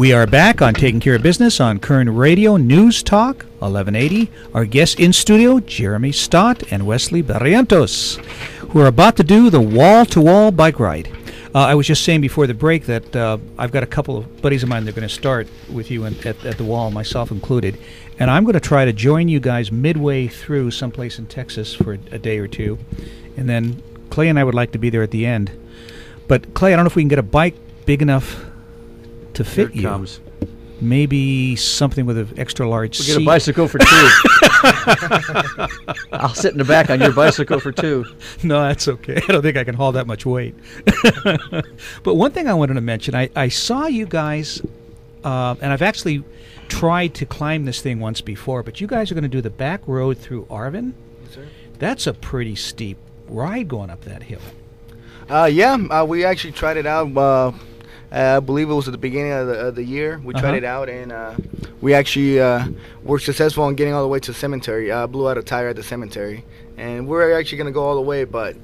We are back on Taking Care of Business on Kern Radio News Talk 1180. Our guests in studio, Jeremy Staat and Wesley Barrientos, who are about to do the wall-to-wall bike ride. I was just saying before the break that I've got a couple of buddies of mine that are going to start with you at the wall, myself included, and I'm going to try to join you guys midway through someplace in Texas for a day or two, and then Clay and I would like to be there at the end. But Clay, I don't know if we can get a bike big enough to fit you. Comes. Maybe something with an extra large seat. We'll get a bicycle for two. I'll sit in the back on your bicycle for two. No, that's okay. I don't think I can haul that much weight. But one thing I wanted to mention, I saw you guys, and I've actually tried to climb this thing once before, but you guys are going to do the back road through Arvin? Yes, sir. That's a pretty steep ride going up that hill. We actually tried it out. I believe it was at the beginning of the year. We tried it out, and we actually were successful in getting all the way to the cemetery. Blew out a tire at the cemetery, and we're actually going to go all the way, but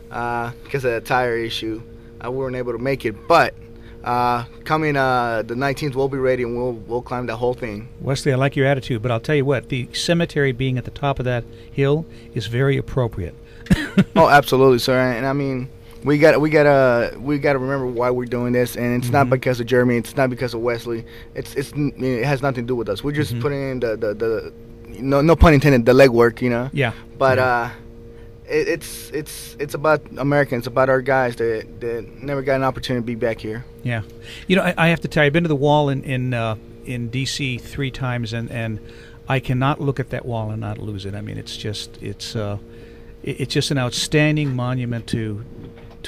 because of the tire issue, we weren't able to make it. But coming the 19th, we'll be ready, and we'll climb the whole thing. Wesley, I like your attitude, but I'll tell you what, the cemetery being at the top of that hill is very appropriate. Oh, absolutely, sir. And I mean, we got to remember why we're doing this, and it's not because of Jeremy. It's not because of Wesley. It has nothing to do with us. We're just putting in the no pun intended, the legwork, you know. Yeah. But it's about Americans. It's about our guys that never got an opportunity to be back here. Yeah. You know, I have to tell you, I've been to the wall in D.C. 3 times, and I cannot look at that wall and not lose it. I mean, it's just an outstanding monument to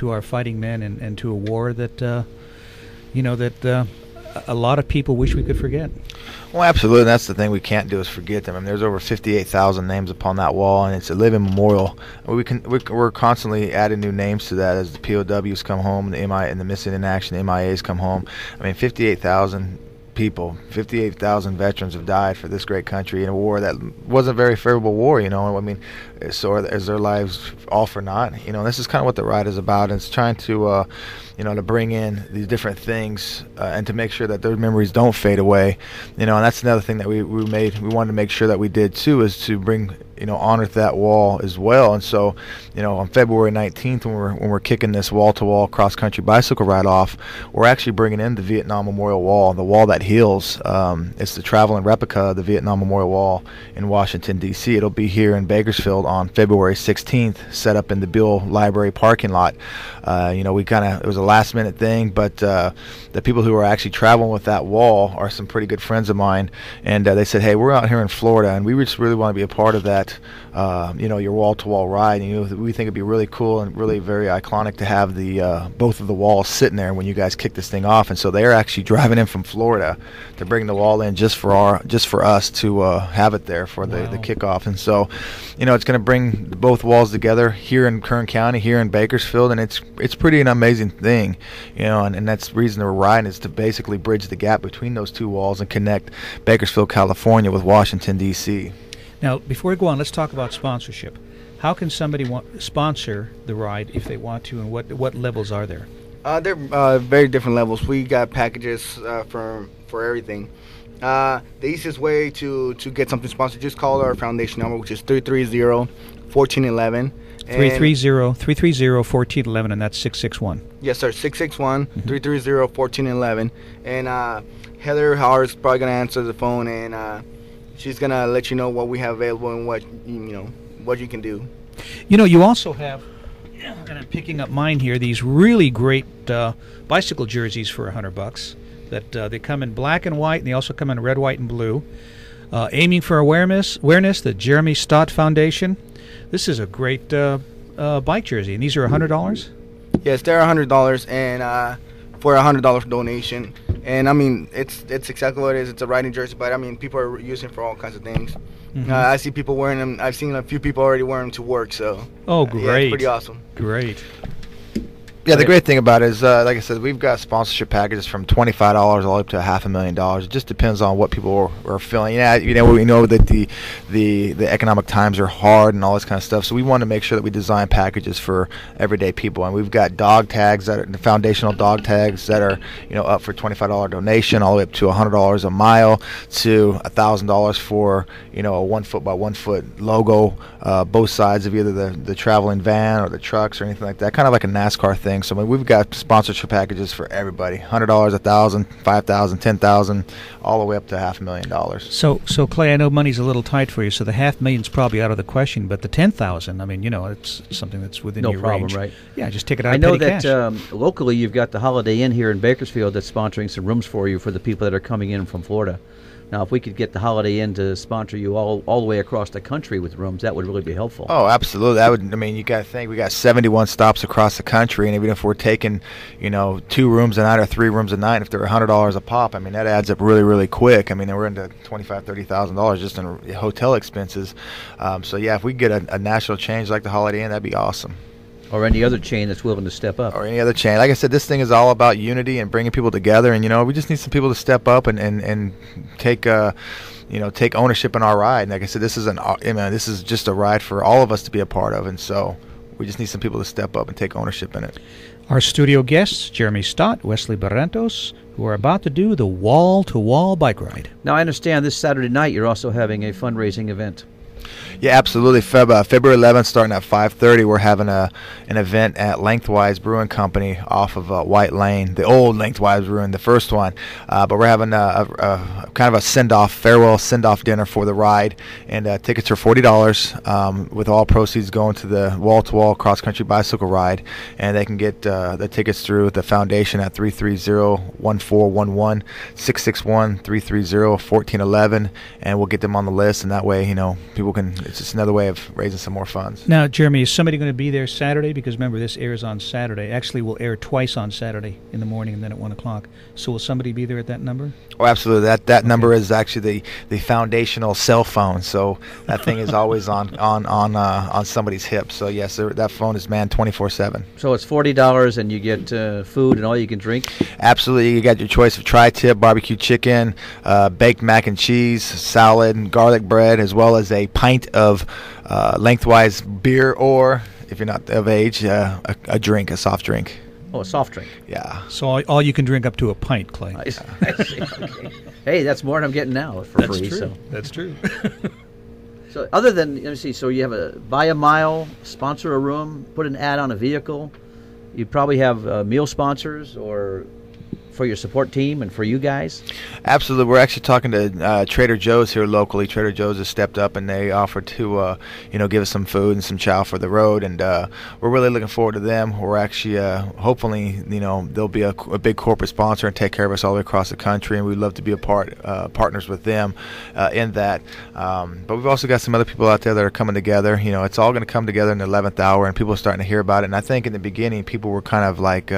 our fighting men and to a war that a lot of people wish we could forget. Well, absolutely. That's the thing we can't do is forget them. I mean, there's over 58,000 names upon that wall, and it's a living memorial. We're constantly adding new names to that as the POWs come home, and the missing in action, the MIAs come home. I mean, 58,000 people, 58,000 veterans have died for this great country in a war that wasn't a very favorable war, you know. I mean, so is their lives all for naught? You know, this is kind of what the ride is about. And it's trying to, to bring in these different things and to make sure that their memories don't fade away. You know, and that's another thing that we wanted to make sure that we did too, is to bring, honor that wall as well. And so, on February 19th, when we're kicking this wall-to-wall cross-country bicycle ride off, we're actually bringing in the Vietnam Memorial Wall, the wall that heals. It's the traveling replica of the Vietnam Memorial Wall in Washington, D.C. It'll be here in Bakersfield on February 16th, set up in the Bill Library parking lot. It was a last-minute thing, but the people who are actually traveling with that wall are some pretty good friends of mine, and they said, hey, we're out here in Florida, and we just really want to be a part of that, your wall-to-wall ride. And, we think it'd be really cool and really very iconic to have the both of the walls sitting there when you guys kick this thing off. And so they're actually driving in from Florida to bring the wall in just for us to have it there for the kickoff. And so, it's going to bring both walls together here in Kern County, here in Bakersfield, and it's pretty an amazing thing, and that's the reason we're riding, is to basically bridge the gap between those two walls and connect Bakersfield, California with Washington, D.C. Now, before we go on, let's talk about sponsorship. How can somebody sponsor the ride if they want to, and what levels are there? They're very different levels. We got packages for everything. The easiest way to get something sponsored, just call our foundation number, which is 330-1411. 330-1411, and that's 661. Yes, sir, 661-330-1411. And Heather Howard's probably going to answer the phone, and she's going to let you know what we have available and what you can do. You also have, and I'm picking up mine here, these really great bicycle jerseys for $100. That they come in black and white, and they also come in red, white, and blue. Aiming for awareness, the Jeremy Staat Foundation. This is a great bike jersey, and these are $100? Yes, they're $100, and for a $100 donation. And I mean, it's exactly what it is. It's a riding jersey, but I mean, people are using it for all kinds of things. I see people wearing them. I've seen a few people already wearing them to work. So. Oh, great! Yeah, it's pretty awesome. Great. Yeah, the great thing about it is, like I said, we've got sponsorship packages from $25 all the way up to $500,000. It just depends on what people are feeling. Yeah, we know that the economic times are hard and all this kind of stuff. So we want to make sure that we design packages for everyday people. And we've got dog tags that are the foundational dog tags that are up for $25 donation, all the way up to $100 a mile, to $1,000 for a 1 foot by 1 foot logo, both sides of either the traveling van or the trucks or anything like that, kind of like a NASCAR thing. So we've got sponsorship packages for everybody: $100, $1,000, $5,000, $10,000, all the way up to $500,000. So Clay, I know money's a little tight for you, so the $500,000's probably out of the question. But the $10,000, I mean, it's something that's within your range. No problem, right? Yeah, just take it out. I of know petty that cash. Locally, you've got the Holiday Inn here in Bakersfield that's sponsoring some rooms for you for the people that are coming in from Florida. Now, if we could get the Holiday Inn to sponsor you all the way across the country with rooms, that would really be helpful. Oh, absolutely. That would. I mean, you got to think we got 71 stops across the country, and even if we're taking, 2 rooms a night or 3 rooms a night, if they're $100 a pop, I mean that adds up really, really quick. I mean, then we're into $25,000-$30,000 just in hotel expenses. So yeah, if we could get a national change like the Holiday Inn, that'd be awesome. Or any other chain that's willing to step up. Or any other chain. Like I said, this thing is all about unity and bringing people together. And, we just need some people to step up and take take ownership in our ride. And like I said, this is just a ride for all of us to be a part of. And so we just need some people to step up and take ownership in it. Our studio guests, Jeremy Staat, Wesley Barrientos, who are about to do the wall-to-wall bike ride. Now, I understand this Saturday night you're also having a fundraising event. Yeah, absolutely. February 11th, starting at 5:30, we're having an event at Lengthwise Brewing Company off of White Lane, the old Lengthwise Brewing, the first one. But we're having a kind of a farewell send-off dinner for the ride, and tickets are $40, with all proceeds going to the wall-to-wall cross-country bicycle ride. And they can get the tickets through the foundation at 330-1411, 661-330-1411, and we'll get them on the list, and that way, people can. It's just another way of raising some more funds. Now, Jeremy, is somebody going to be there Saturday? Because remember, this airs on Saturday. Actually, we'll air twice on Saturday in the morning and then at 1 o'clock. So will somebody be there at that number? Oh, absolutely. That number is actually the foundational cell phone. So that thing is always on somebody's hip. So yes, that phone is manned 24/7. So it's $40 and you get food and all you can drink? Absolutely. You got your choice of tri-tip, barbecue chicken, baked mac and cheese, salad, and garlic bread, as well as a pint of Lengthwise beer, or if you're not of age, a soft drink. Oh, a soft drink. Yeah. So all you can drink up to a pint, Clay. I see. Okay. Hey, that's more than I'm getting now for free. True. So. That's true. So other than, let me see, so you have buy a mile, sponsor a room, put an ad on a vehicle. You probably have meal sponsors or for your support team and for you guys? Absolutely. We're actually talking to Trader Joe's here locally. Trader Joe's has stepped up and they offered to, give us some food and some chow for the road, and we're really looking forward to them. We're actually, hopefully, they'll be a big corporate sponsor and take care of us all the way across the country, and we'd love to be partners with them in that. But we've also got some other people out there that are coming together. It's all going to come together in the 11th hour, and people are starting to hear about it. And I think in the beginning, people were kind of like,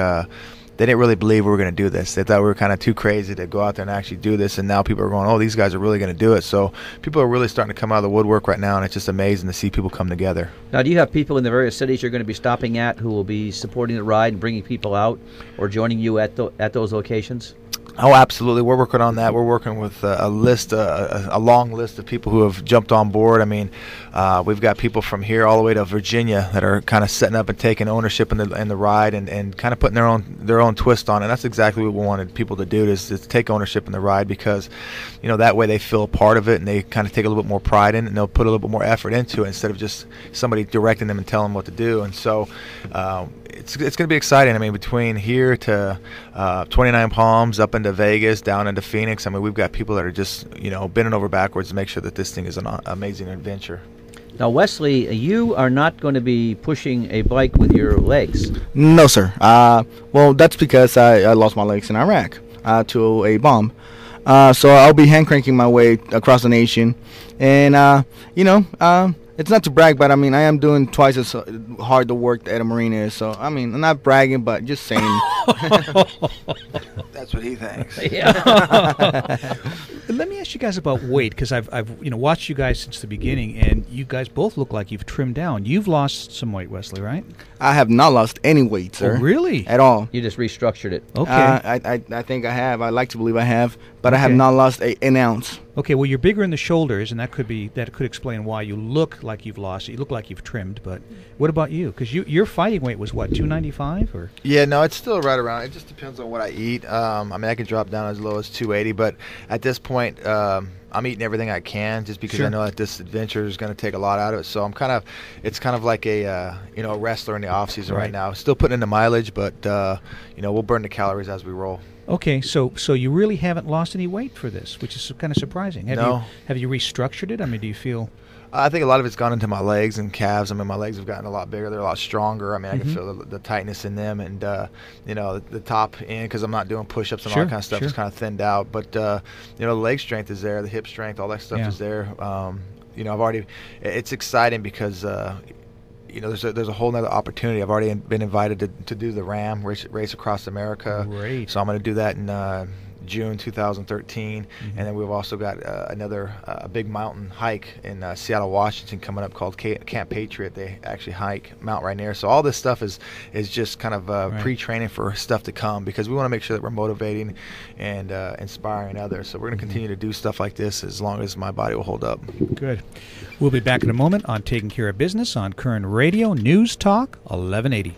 they didn't really believe we were going to do this. They thought we were kind of too crazy to go out there and actually do this, and now people are going, oh, these guys are really going to do it. So people are really starting to come out of the woodwork right now, and it's just amazing to see people come together. Now, do you have people in the various cities you're going to be stopping at who will be supporting the ride and bringing people out or joining you at those locations? Oh, absolutely. We're working on that. We're working with a long list of people who have jumped on board. I mean, we've got people from here all the way to Virginia that are kind of setting up and taking ownership in the ride and kind of putting their own twist on it. And that's exactly what we wanted people to do, is to take ownership in the ride, because, that way they feel a part of it and they kind of take a little bit more pride in it, and they'll put a little bit more effort into it instead of just somebody directing them and telling them what to do. And so it's going to be exciting. I mean, between here to 29 Palms, up into Vegas, down into Phoenix, I mean, we've got people that are just, bending over backwards to make sure that this thing is an amazing adventure. Now, Wesley, you are not going to be pushing a bike with your legs. No, sir. Well, that's because I lost my legs in Iraq to a bomb. So I'll be hand cranking my way across the nation. And, it's not to brag, but I mean, I am doing twice as hard the work that a Marine is. So, I mean, I'm not bragging, but just saying. That's what he thinks. Yeah. Let me ask ask you guys about weight because I've watched you guys since the beginning, and you guys both look like you've trimmed down. You've lost some weight, Wesley, right? I have not lost any weight, sir. Oh, really? At all. You just restructured it. Okay. I think I have. I like to believe I have, but I have not lost an ounce. Okay. Well, you're bigger in the shoulders, and that could explain why you look like you've lost it. You look like you've trimmed, but what about you? Because your fighting weight was what, 295 or? Yeah, no, it's still right around. It just depends on what I eat. I mean, I can drop down as low as 280, but at this point, I'm eating everything I can just because I know that this adventure is going to take a lot out of it. So it's kind of like a wrestler in the off season right now. Still putting in the mileage, but we'll burn the calories as we roll. Okay, so you really haven't lost any weight for this, which is kind of surprising. Have you restructured it? I mean, do you feel? I think a lot of it's gone into my legs and calves. I mean, my legs have gotten a lot bigger. They're a lot stronger. I mean, I can feel the tightness in them, and the top end, because I'm not doing push-ups and all that kind of stuff, is kind of thinned out. But the leg strength is there, the hip strength, all that stuff is there. I've already. It's exciting because. There's a whole nother opportunity. I've already been invited to do the Ram race across America. Great. So I'm going to do that in June 2013, and then we've also got another big mountain hike in Seattle, Washington coming up called Camp Patriot. They actually hike Mount Rainier. So all this stuff is just kind of pre-training for stuff to come, because we want to make sure that we're motivating and inspiring others. So we're going to continue to do stuff like this as long as my body will hold up. Good. We'll be back in a moment on Taking Care of Business on Current Radio News Talk 1180.